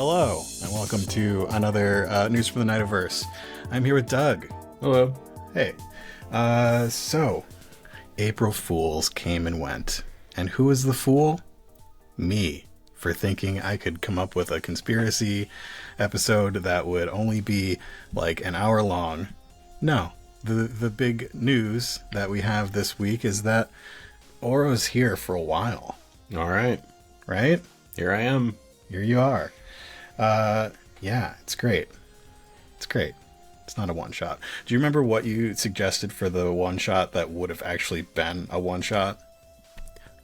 Hello, and welcome to another News from the Nightiverse. I'm here with Doug. Hello. Hey. So, April Fools came and went. And who was the fool? Me, for thinking I could come up with a conspiracy episode that would only be like an hour long. No, the big news that we have this week is that Oro's here for a while. All right. Right? Here I am. Here you are. Yeah, it's great. It's great. It's not a one-shot. Do you remember what you suggested for the one-shot that would have actually been a one-shot?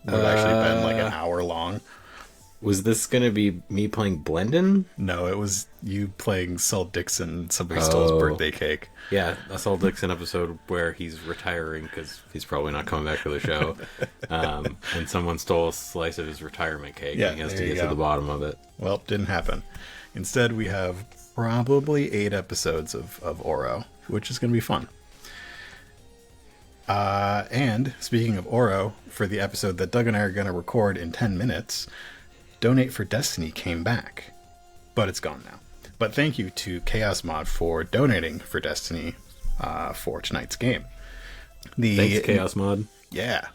Would have actually been like an hour long? Was this going to be me playing Blendon? No, it was you playing Saul Dixon, Somebody Stole His Birthday Cake. Yeah, a Saul Dixon episode where he's retiring because he's probably not coming back to the show. And someone stole a slice of his retirement cake and he has to get to the bottom of it. Well, didn't happen. Instead, we have probably 8 episodes of Oro, which is going to be fun. And speaking of Oro, for the episode that Doug and I are going to record in 10 minutes, Donate for Destiny came back, but it's gone now. But thank you to Chaos Mod for donating for Destiny for tonight's game. Thanks, Chaos Mod. Yeah.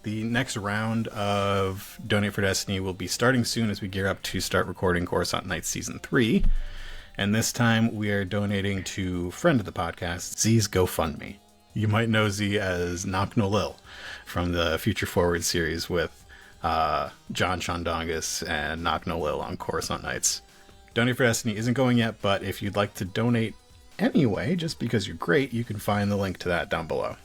The next round of Donate for Destiny will be starting soon as we gear up to start recording Coruscant Nights Season 3. And this time we are donating to friend of the podcast, Z's GoFundMe. You might know Z as Knock No Lil from the Future Forward series with John Shondongus and Knock No Lil on Coruscant Nights. Donate for Destiny isn't going yet, but if you'd like to donate anyway, just because you're great, you can find the link to that down below.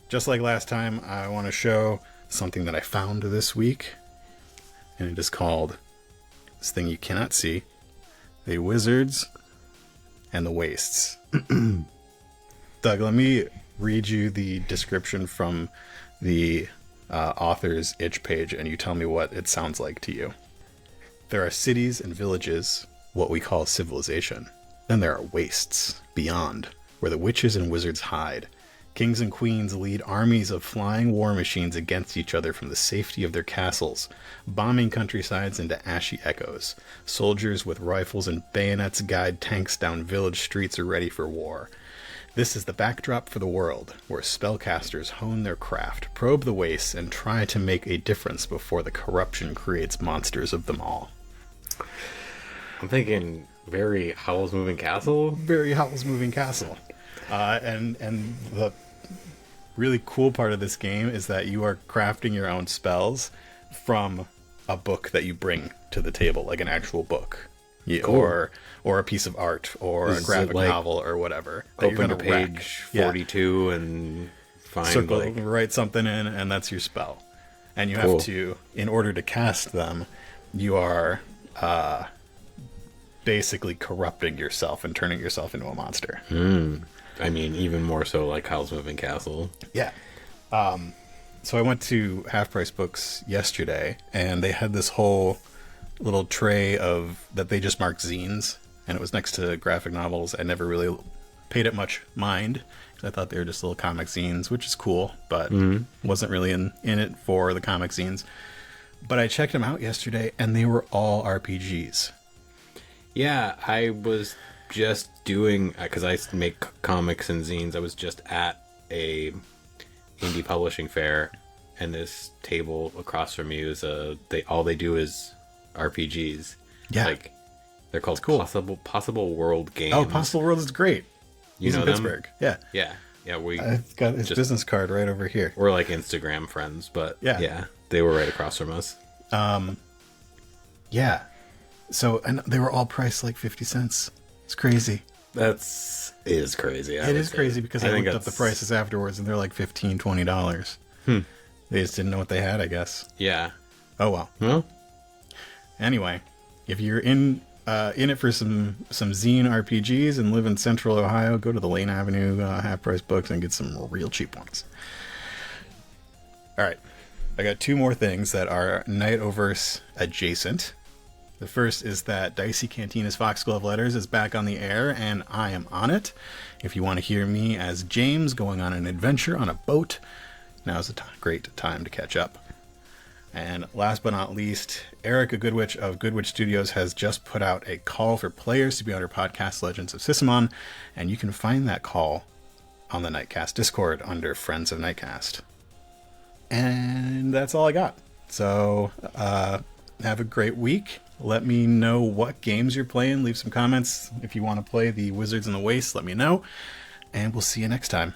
Just like last time, I want to show something that I found this week, and it is called this thing you cannot see, the Wizards and the Wastes. Doug, let me read you the description from the author's itch page, and you tell me what it sounds like to you. There are cities and villages, what we call civilization. Then there are wastes, beyond, where the witches and wizards hide. Kings and queens lead armies of flying war machines against each other from the safety of their castles, bombing countrysides into ashy echoes. Soldiers with rifles and bayonets guide tanks down village streets are ready for war. This is the backdrop for the world, where spellcasters hone their craft, probe the wastes, and try to make a difference before the corruption creates monsters of them all. I'm thinking very Howl's Moving Castle. Very Howl's Moving Castle. And the really cool part of this game is that you are crafting your own spells from a book that you bring to the table, like an actual book. Cool. Or a piece of art, or a graphic novel, or whatever. Open to page 42 and find circle, write something in, and that's your spell. And you have to, in order to cast them, you are basically corrupting yourself and turning yourself into a monster. I mean, even more so like Howl's Moving Castle. Yeah. So I went to Half Price Books yesterday, and they had this whole little tray of that they just marked zines, and it was next to graphic novels. I never really paid it much mind because I thought they were just little comic zines, which is cool, but wasn't really in it for the comic zines. But I checked them out yesterday, and they were all RPGs. Yeah, I was just doing, because I make comics and zines, I was just at a indie publishing fair, and this table across from me is all they do is RPGs. Yeah, like they're called Possible World Games. Oh, Possible World is great. You know in Pittsburgh. Them? Yeah. I've got his business card right over here. We're like Instagram friends, but yeah, they were right across from us. Yeah. So, and they were all priced like 50 cents. It's crazy. It is crazy. It is crazy because I looked up the prices afterwards, and they're like $15, $20. They just didn't know what they had, I guess. Yeah. Oh well. Well. Anyway, if you're in it for some zine RPGs and live in Central Ohio, go to the Lane Avenue Half Price Books and get some real cheap ones. All right, I got 2 more things that are Nightoverse adjacent. The first is that Dicey Cantina's Foxglove Letters is back on the air, and I am on it. If you want to hear me as James going on an adventure on a boat, now's a great time to catch up. And last but not least, Erica Goodwitch of Goodwitch Studios has just put out a call for players to be on her podcast, Legends of Syssimon, and you can find that call on the Nightcast Discord under Friends of Nightcast. And that's all I got. So have a great week. Let me know what games you're playing. Leave some comments. If you want to play the Wizards in the Waste, let me know. And we'll see you next time.